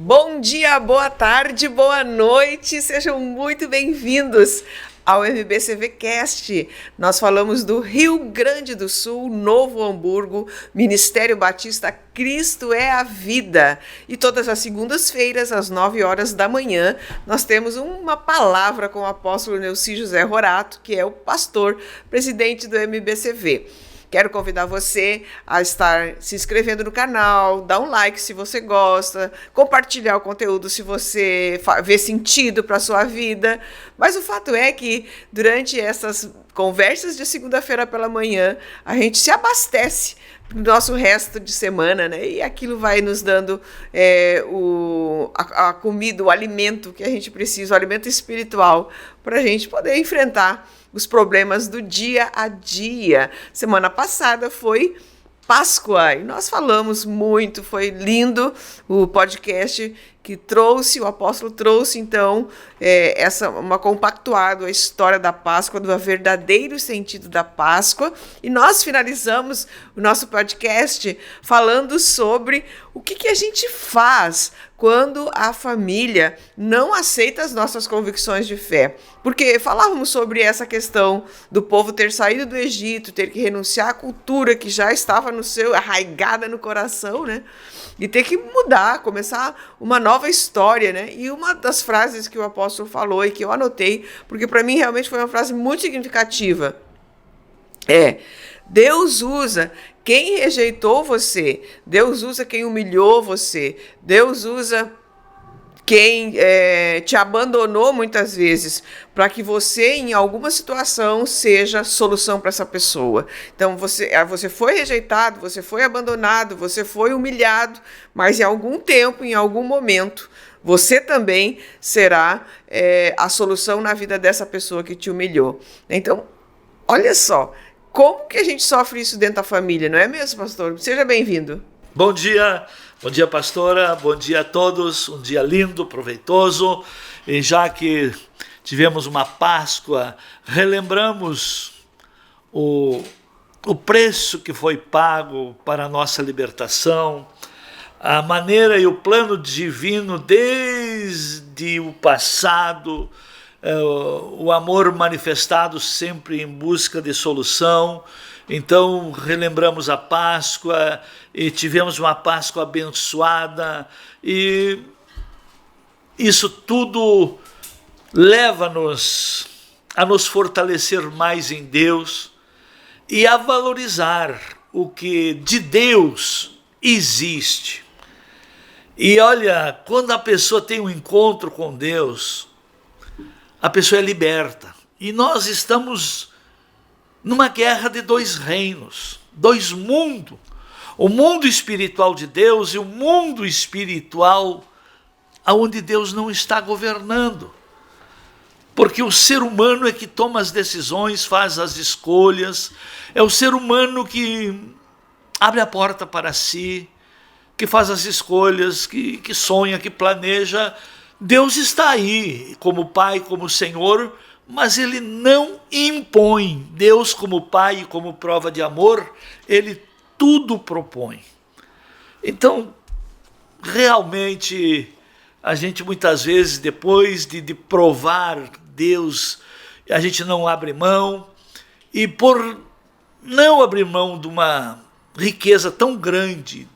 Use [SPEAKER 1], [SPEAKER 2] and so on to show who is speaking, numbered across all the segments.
[SPEAKER 1] Bom dia, boa tarde, boa noite, sejam muito bem-vindos ao MBCV Cast. Nós falamos do Rio Grande do Sul, Novo Hamburgo, Ministério Batista Cristo é a Vida. E todas as segundas-feiras, às 9 horas da manhã, nós temos uma palavra com o apóstolo Neuci José Rorato, que é o pastor, presidente do MBCV. Quero convidar você a estar se inscrevendo no canal, dar um like se você gosta, compartilhar o conteúdo se você vê sentido para a sua vida. Mas o fato é que durante essas conversas de segunda-feira pela manhã, a gente se abastece do nosso resto de semana, né? E aquilo vai nos dando a comida, o alimento que a gente precisa, o alimento espiritual, para a gente poder enfrentar os problemas do dia a dia. Semana passada foi Páscoa e nós falamos muito, foi lindo o podcast que o apóstolo trouxe, então, uma compactuada, a história da Páscoa, do verdadeiro sentido da Páscoa, e nós finalizamos o nosso podcast falando sobre o que a gente faz quando a família não aceita as nossas convicções de fé. Porque falávamos sobre essa questão do povo ter saído do Egito, ter que renunciar à cultura que já estava arraigada no coração, né? E ter que mudar, começar uma nova história, né? E uma das frases que o apóstolo falou e que eu anotei, porque para mim realmente foi uma frase muito significativa, Deus usa quem rejeitou você, Deus usa quem humilhou você, Deus usa quem te abandonou muitas vezes, para que você, em alguma situação, seja solução para essa pessoa. Então, você foi rejeitado, você foi abandonado, você foi humilhado, mas em algum tempo, em algum momento, você também será a solução na vida dessa pessoa que te humilhou. Então, olha só, como que a gente sofre isso dentro da família, não é mesmo, pastor? Seja bem-vindo.
[SPEAKER 2] Bom dia, pastora, bom dia a todos, um dia lindo, proveitoso, e já que tivemos uma Páscoa, relembramos o preço que foi pago para a nossa libertação, a maneira e o plano divino desde o passado, o amor manifestado sempre em busca de solução. Então relembramos a Páscoa e tivemos uma Páscoa abençoada, e isso tudo leva-nos a nos fortalecer mais em Deus e a valorizar o que de Deus existe. E olha, quando a pessoa tem um encontro com Deus, a pessoa é liberta. E nós estamos numa guerra de dois reinos, dois mundos. O mundo espiritual de Deus e o mundo espiritual onde Deus não está governando. Porque o ser humano é que toma as decisões, faz as escolhas. É o ser humano que abre a porta para si, que faz as escolhas, que sonha, que planeja. Deus está aí como Pai, como Senhor, mas Ele não impõe. Deus, como Pai e como prova de amor, Ele tudo propõe. Então, realmente, a gente muitas vezes, depois de provar Deus, a gente não abre mão, e por não abrir mão de uma riqueza tão grande,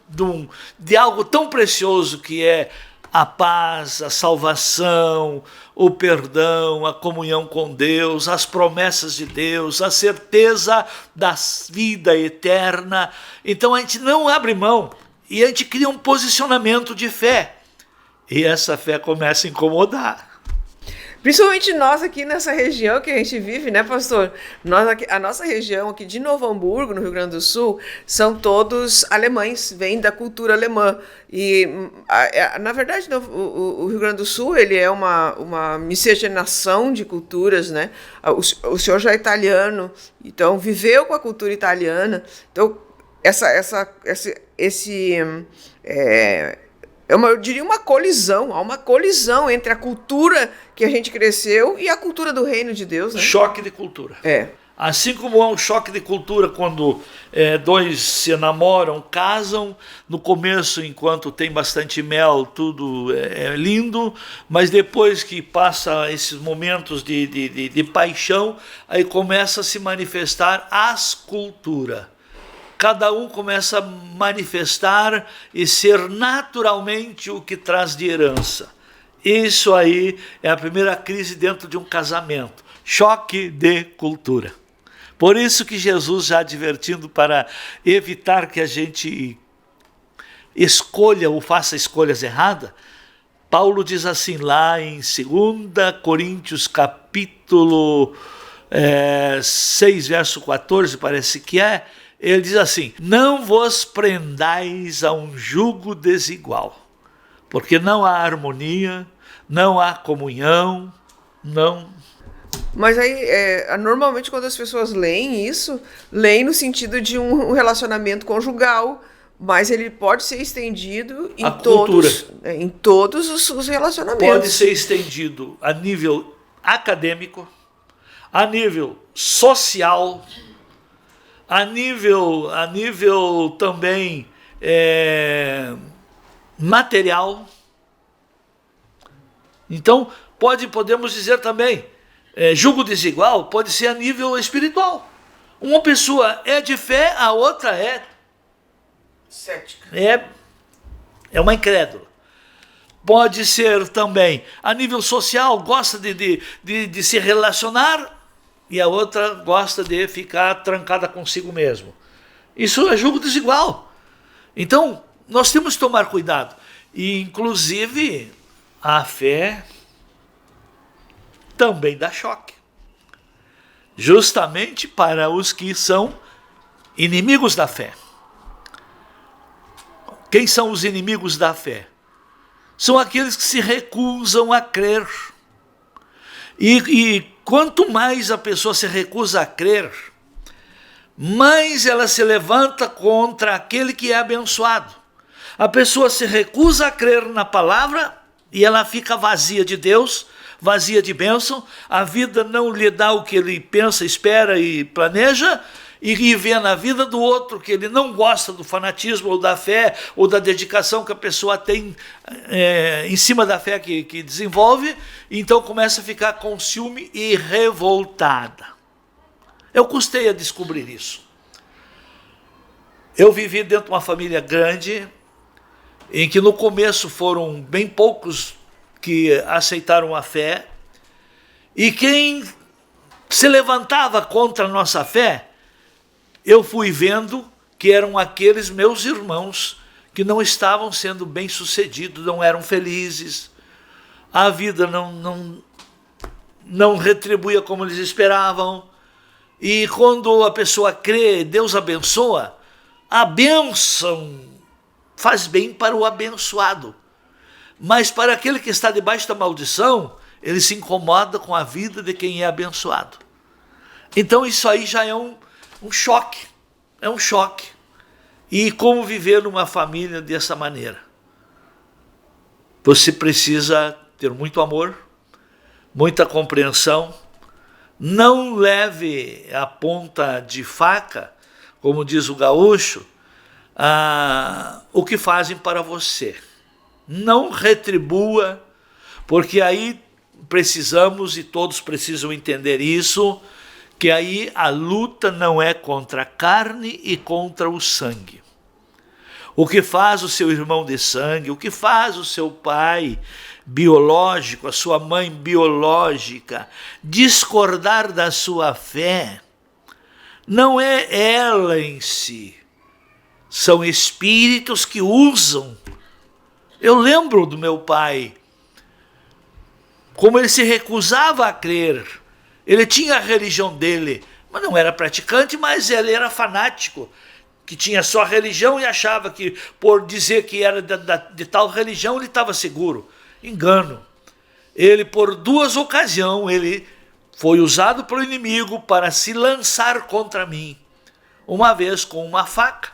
[SPEAKER 2] de algo tão precioso que é a paz, a salvação, o perdão, a comunhão com Deus, as promessas de Deus, a certeza da vida eterna. Então a gente não abre mão e a gente cria um posicionamento de fé. E essa fé começa a incomodar.
[SPEAKER 1] Principalmente nós aqui nessa região que a gente vive, né, pastor? A nossa região aqui de Novo Hamburgo, no Rio Grande do Sul, são todos alemães, vêm da cultura alemã. E, na verdade, o Rio Grande do Sul, ele é uma miscigenação de culturas, né? O senhor já é italiano, então viveu com a cultura italiana. Então, eu diria uma colisão, há uma colisão entre a cultura que a gente cresceu e a cultura do reino de Deus, né?
[SPEAKER 2] Choque de cultura. Assim como há um choque de cultura quando dois se namoram, casam, no começo, enquanto tem bastante mel, tudo é lindo, mas depois que passa esses momentos de paixão, aí começa a se manifestar as culturas. Cada um começa a manifestar e ser naturalmente o que traz de herança. Isso aí é a primeira crise dentro de um casamento. Choque de cultura. Por isso que Jesus, já advertindo para evitar que a gente escolha ou faça escolhas erradas, Paulo diz assim lá em 2 Coríntios capítulo 6, verso 14, parece que é, ele diz assim: não vos prendais a um jugo desigual, porque não há harmonia, não há comunhão, não.
[SPEAKER 1] Mas aí, normalmente quando as pessoas leem isso, leem no sentido de um relacionamento conjugal, mas ele pode ser estendido em todos os relacionamentos.
[SPEAKER 2] Pode ser estendido a nível acadêmico, a nível social, a nível também material. Então, podemos dizer também, jugo desigual pode ser a nível espiritual. Uma pessoa é de fé, a outra é
[SPEAKER 1] cética.
[SPEAKER 2] É uma incrédula. Pode ser também a nível social, gosta de se relacionar, e a outra gosta de ficar trancada consigo mesmo. Isso é jugo desigual. Então, nós temos que tomar cuidado. E, inclusive, a fé também dá choque. Justamente para os que são inimigos da fé. Quem são os inimigos da fé? São aqueles que se recusam a crer. E quanto mais a pessoa se recusa a crer, mais ela se levanta contra aquele que é abençoado. A pessoa se recusa a crer na palavra e ela fica vazia de Deus, vazia de bênção, a vida não lhe dá o que ele pensa, espera e planeja, e vê na vida do outro que ele não gosta do fanatismo ou da fé ou da dedicação que a pessoa tem em cima da fé que desenvolve, então começa a ficar com ciúme e revoltada. Eu custei a descobrir isso. Eu vivi dentro de uma família grande, em que no começo foram bem poucos que aceitaram a fé, e quem se levantava contra a nossa fé, eu fui vendo que eram aqueles meus irmãos que não estavam sendo bem-sucedidos, não eram felizes, a vida não retribuía como eles esperavam, e quando a pessoa crê, Deus abençoa, a bênção faz bem para o abençoado. Mas para aquele que está debaixo da maldição, ele se incomoda com a vida de quem é abençoado. Então isso aí já é um choque. É um choque. E como viver numa família dessa maneira? Você precisa ter muito amor, muita compreensão. Não leve a ponta de faca, como diz o gaúcho, o que fazem para você. Não retribua, porque aí precisamos, e todos precisam entender isso, que aí a luta não é contra a carne e contra o sangue. O que faz o seu irmão de sangue, o que faz o seu pai biológico, a sua mãe biológica, discordar da sua fé, não é ela em si. São espíritos que usam. Eu lembro do meu pai, como ele se recusava a crer. Ele tinha a religião dele, mas não era praticante, mas ele era fanático, que tinha só religião e achava que por dizer que era de tal religião ele estava seguro. Engano. Ele, por 2 ocasiões, ele foi usado pelo inimigo para se lançar contra mim. Uma vez com uma faca,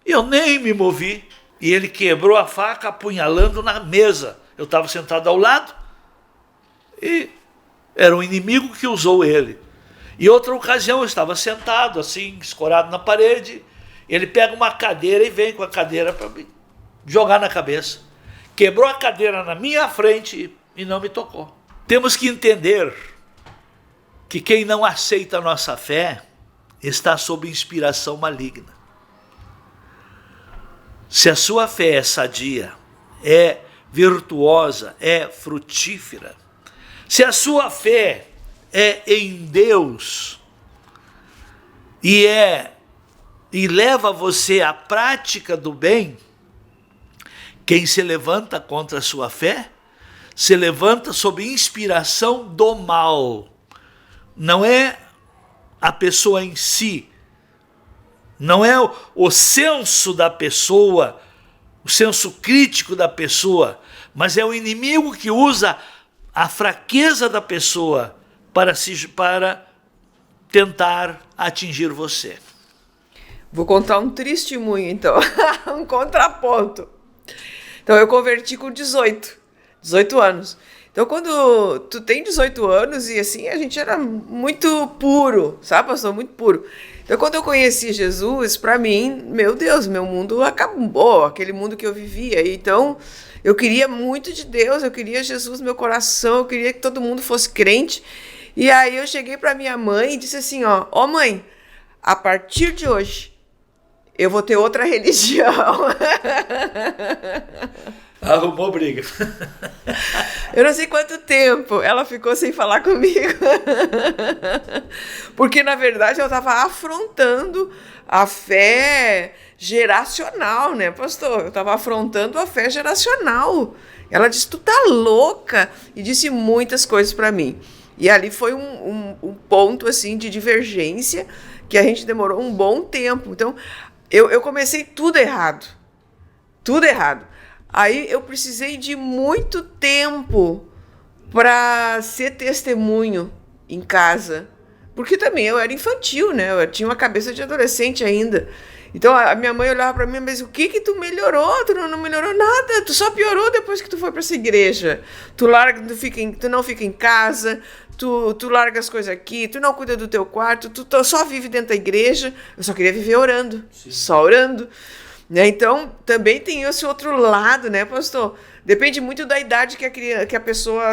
[SPEAKER 2] eu nem me movi, e ele quebrou a faca apunhalando na mesa. Eu estava sentado ao lado, e era um inimigo que usou ele. E outra ocasião eu estava sentado assim, escorado na parede, ele pega uma cadeira e vem com a cadeira para me jogar na cabeça. Quebrou a cadeira na minha frente e não me tocou. Temos que entender que quem não aceita a nossa fé está sob inspiração maligna. Se a sua fé é sadia, é virtuosa, é frutífera, se a sua fé é em Deus e leva você à prática do bem, quem se levanta contra a sua fé se levanta sob inspiração do mal. Não é a pessoa em si, não é o senso da pessoa, o senso crítico da pessoa, mas é o inimigo que usa a fraqueza da pessoa para tentar atingir você.
[SPEAKER 1] Vou contar um testemunho, então, um contraponto. Então, eu converti com 18 anos. Então, quando tu tem 18 anos e assim, a gente era muito puro, sabe, pastor? Muito puro. Então, quando eu conheci Jesus, para mim, meu Deus, meu mundo acabou, aquele mundo que eu vivia. Então, eu queria muito de Deus, eu queria Jesus no meu coração, eu queria que todo mundo fosse crente. E aí eu cheguei para minha mãe e disse assim, ó mãe, a partir de hoje, eu vou ter outra religião.
[SPEAKER 2] Arrumou briga.
[SPEAKER 1] Eu não sei quanto tempo ela ficou sem falar comigo. Porque, na verdade, eu estava afrontando a fé geracional, né, pastor? Eu estava afrontando a fé geracional. Ela disse, tu tá louca? E disse muitas coisas para mim. E ali foi um ponto, assim, de divergência que a gente demorou um bom tempo. Então, eu comecei tudo errado. Tudo errado. Aí eu precisei de muito tempo para ser testemunho em casa. Porque também eu era infantil, né? Eu tinha uma cabeça de adolescente ainda. Então a minha mãe olhava para mim e disse, o que tu melhorou? Tu não melhorou nada, tu só piorou depois que tu foi para essa igreja. Tu não fica em casa, tu larga as coisas aqui, tu não cuida do teu quarto, tu só vive dentro da igreja. Eu só queria viver orando, sim, só orando. Né? Então, também tem esse outro lado, né, pastor? Depende muito da idade que a pessoa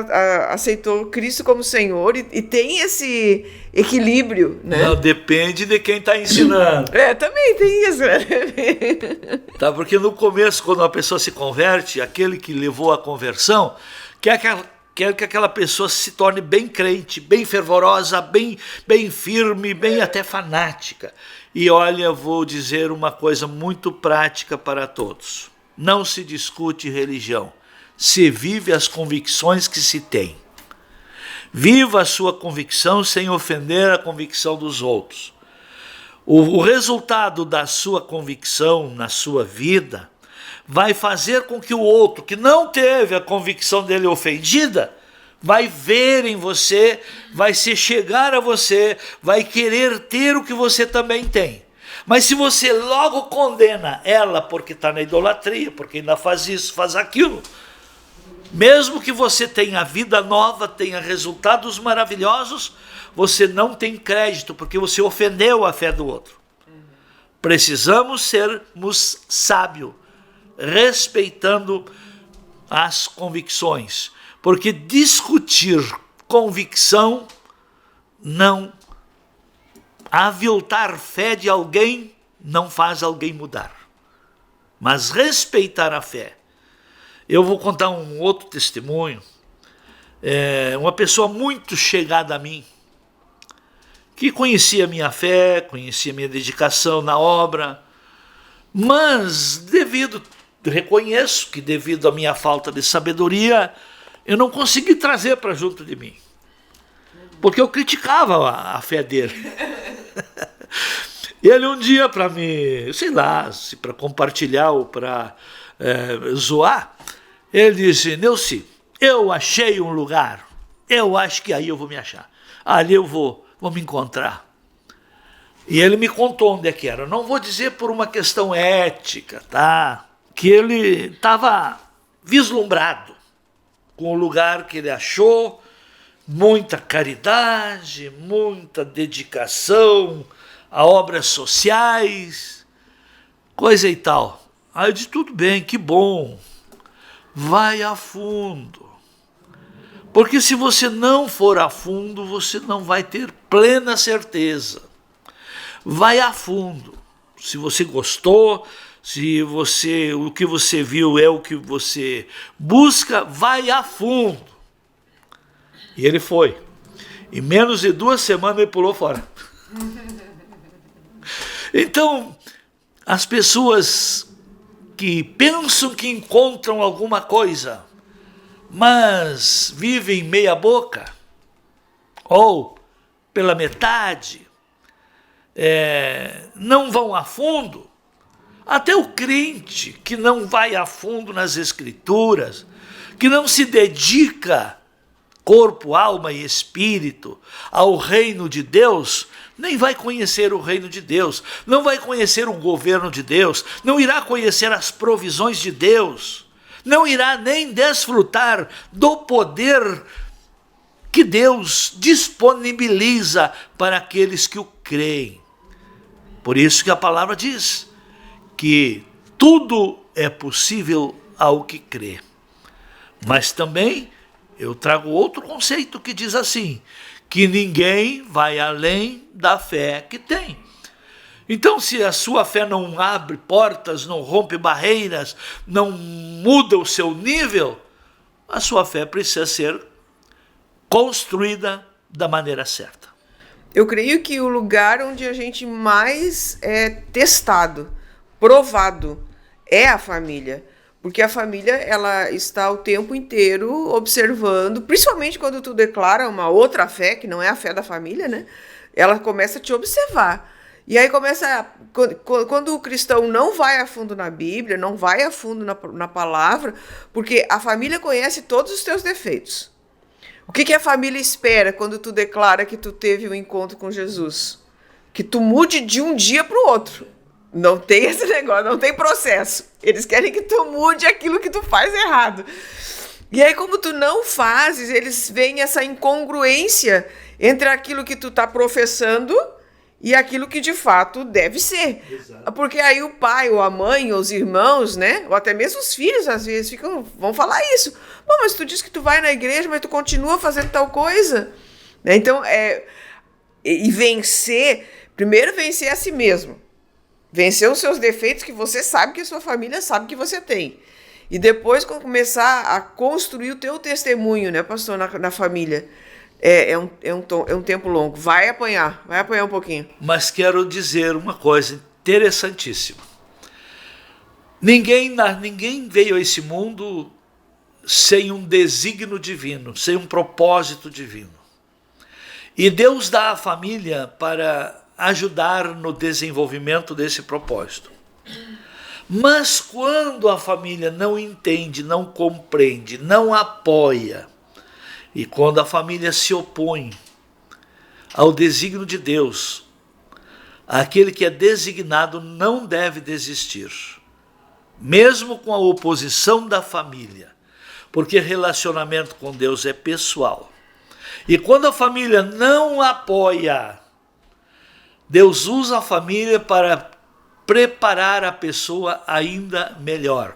[SPEAKER 1] aceitou Cristo como Senhor e tem esse equilíbrio, né?
[SPEAKER 2] Não, depende de quem está ensinando.
[SPEAKER 1] Também tem isso. Né?
[SPEAKER 2] Tá, porque no começo, quando uma pessoa se converte, aquele que levou a conversão quer que aquela pessoa se torne bem crente, bem fervorosa, bem firme, bem até fanática. E olha, vou dizer uma coisa muito prática para todos. Não se discute religião, se vive as convicções que se tem. Viva a sua convicção sem ofender a convicção dos outros. O resultado da sua convicção na sua vida vai fazer com que o outro, que não teve a convicção dele ofendida, vai ver em você, vai se chegar a você, vai querer ter o que você também tem. Mas se você logo condena ela porque está na idolatria, porque ainda faz isso, faz aquilo, mesmo que você tenha vida nova, tenha resultados maravilhosos, você não tem crédito, porque você ofendeu a fé do outro. Precisamos sermos sábios, respeitando as convicções, porque discutir convicção não aviltar fé de alguém não faz alguém mudar, mas respeitar a fé. Eu vou contar um outro testemunho. Uma pessoa muito chegada a mim, que conhecia minha fé, conhecia minha dedicação na obra, mas reconheço que devido à minha falta de sabedoria, eu não consegui trazer para junto de mim, porque eu criticava a fé dele. Ele um dia, para me, sei lá, se para compartilhar ou para zoar, ele disse, Neuci, eu achei um lugar, eu acho que aí eu vou me achar, ali eu vou me encontrar. E ele me contou onde é que era. Não vou dizer por uma questão ética, tá? Que ele estava vislumbrado com o lugar que ele achou, muita caridade, muita dedicação a obras sociais, coisa e tal. Aí eu disse, tudo bem, que bom, vai a fundo. Porque se você não for a fundo, você não vai ter plena certeza. Vai a fundo. Se você gostou, se o que você viu é o que você busca, vai a fundo. E ele foi. Em menos de 2 semanas ele pulou fora. Então, as pessoas que pensam que encontram alguma coisa, mas vivem meia boca, ou pela metade, não vão a fundo. Até o crente que não vai a fundo nas Escrituras, que não se dedica corpo, alma e espírito ao reino de Deus, nem vai conhecer o reino de Deus, não vai conhecer o governo de Deus, não irá conhecer as provisões de Deus, não irá nem desfrutar do poder que Deus disponibiliza para aqueles que o creem. Por isso que a palavra diz que tudo é possível ao que crê. Mas também eu trago outro conceito que diz assim, que ninguém vai além da fé que tem. Então, se a sua fé não abre portas, não rompe barreiras, não muda o seu nível, a sua fé precisa ser construída da maneira certa.
[SPEAKER 1] Eu creio que o lugar onde a gente mais é testado, provado, é a família. Porque a família, ela está o tempo inteiro observando, principalmente quando tu declara uma outra fé, que não é a fé da família, né? Ela começa a te observar. E aí quando o cristão não vai a fundo na Bíblia, não vai a fundo na palavra, porque a família conhece todos os teus defeitos. O que a família espera quando tu declara que tu teve um encontro com Jesus? Que tu mude de um dia para o outro. Não tem esse negócio, não tem processo. Eles querem que tu mude aquilo que tu faz errado. E aí, como tu não fazes, eles veem essa incongruência entre aquilo que tu tá professando e aquilo que de fato deve ser. Exato. Porque aí o pai, ou a mãe, ou os irmãos, né? Ou até mesmo os filhos, às vezes, vão falar isso. Pô, mas tu diz que tu vai na igreja, mas tu continua fazendo tal coisa. Né? Então, primeiro vencer a si mesmo. Vencer os seus defeitos que você sabe que a sua família sabe que você tem. E depois começar a construir o teu testemunho, né, pastor, na família. É um tempo longo. Vai apanhar um pouquinho.
[SPEAKER 2] Mas quero dizer uma coisa interessantíssima. Ninguém veio a esse mundo sem um desígnio divino, sem um propósito divino. E Deus dá a família para ajudar no desenvolvimento desse propósito. Mas quando a família não entende, não compreende, não apoia, e quando a família se opõe ao desígnio de Deus, aquele que é designado não deve desistir, mesmo com a oposição da família, porque relacionamento com Deus é pessoal. E quando a família não apoia, Deus usa a família para preparar a pessoa ainda melhor.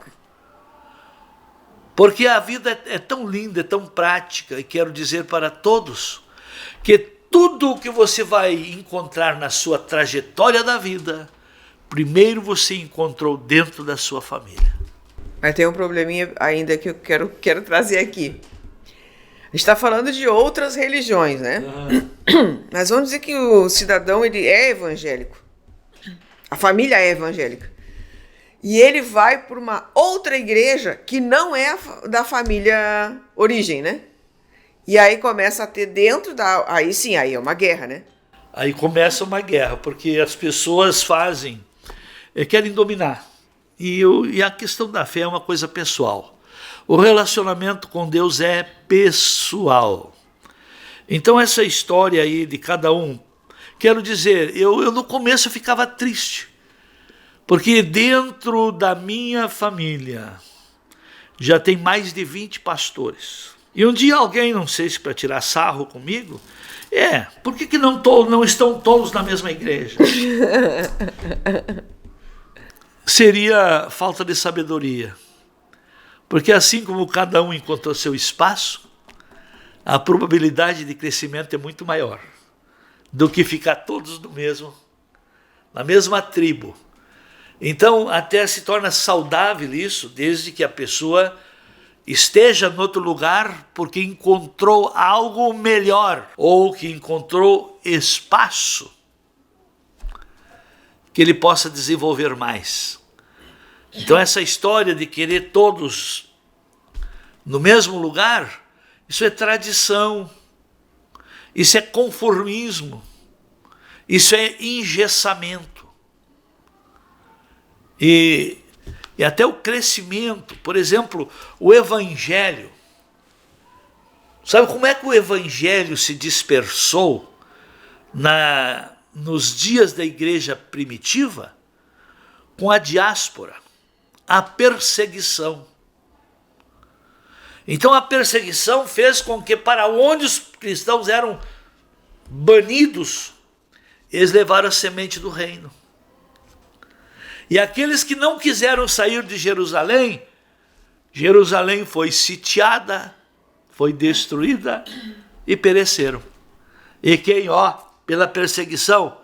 [SPEAKER 2] Porque a vida é tão linda, é tão prática, e quero dizer para todos, que tudo o que você vai encontrar na sua trajetória da vida, primeiro você encontrou dentro da sua família.
[SPEAKER 1] Mas tem um probleminha ainda que eu quero trazer aqui. A gente está falando de outras religiões, né? Mas vamos dizer que o cidadão ele é evangélico. A família é evangélica. E ele vai para uma outra igreja que não é da família origem, né? E aí começa a ter dentro da... Aí sim, aí é uma guerra, né?
[SPEAKER 2] Aí começa uma guerra, porque as pessoas querem dominar. E a questão da fé é uma coisa pessoal. O relacionamento com Deus é pessoal. Então essa história aí de cada um, quero dizer, eu no começo eu ficava triste, porque dentro da minha família já tem mais de 20 pastores. E um dia alguém, não sei se para tirar sarro comigo, por que não estão todos na mesma igreja? Seria falta de sabedoria. Porque assim como cada um encontrou seu espaço, a probabilidade de crescimento é muito maior do que ficar todos na mesma tribo. Então, até se torna saudável isso, desde que a pessoa esteja em outro lugar porque encontrou algo melhor, ou que encontrou espaço que ele possa desenvolver mais. Então, essa história de querer todos no mesmo lugar, isso é tradição, isso é conformismo, isso é engessamento. E até o crescimento, por exemplo, o evangelho. Sabe como é que o evangelho se dispersou nos dias da igreja primitiva? Com a diáspora, a perseguição. Então a perseguição fez com que para onde os cristãos eram banidos, eles levaram a semente do reino. E aqueles que não quiseram sair de Jerusalém, Jerusalém foi sitiada, foi destruída e pereceram. E quem, pela perseguição,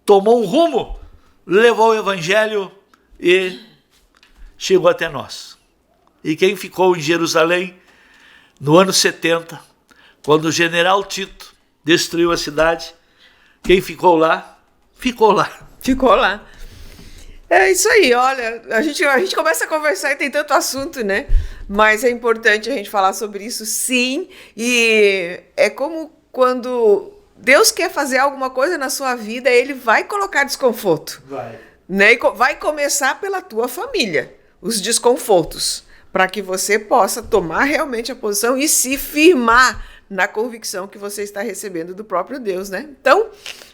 [SPEAKER 2] tomou um rumo, levou o evangelho e chegou até nós. E quem ficou em Jerusalém no ano 70, quando o general Tito destruiu a cidade, quem ficou lá, ficou lá.
[SPEAKER 1] Ficou lá. É isso aí, olha, a gente começa a conversar e tem tanto assunto, né? Mas é importante a gente falar sobre isso, sim. E é como quando Deus quer fazer alguma coisa na sua vida, Ele vai colocar desconforto.
[SPEAKER 2] Vai.
[SPEAKER 1] Né? E vai começar pela tua família, os desconfortos, para que você possa tomar realmente a posição e se firmar na convicção que você está recebendo do próprio Deus, né? Então,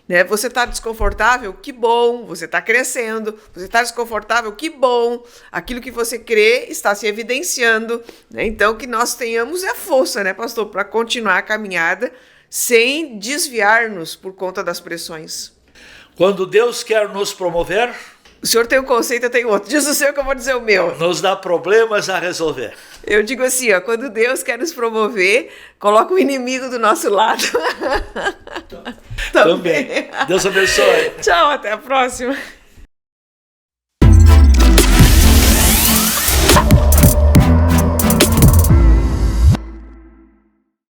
[SPEAKER 1] né, você está desconfortável? Que bom, você está crescendo. Você está desconfortável? Que bom, aquilo que você crê está se evidenciando, né? Então, que nós tenhamos a força, né, pastor, para continuar a caminhada sem desviar-nos por conta das pressões.
[SPEAKER 2] Quando Deus quer nos promover,
[SPEAKER 1] o senhor tem um conceito, eu tenho outro. Diz o seu que eu vou dizer o meu.
[SPEAKER 2] Nos dá problemas a resolver.
[SPEAKER 1] Eu digo assim, quando Deus quer nos promover, coloca o inimigo do nosso lado.
[SPEAKER 2] Também. Deus abençoe.
[SPEAKER 1] Tchau, até a próxima.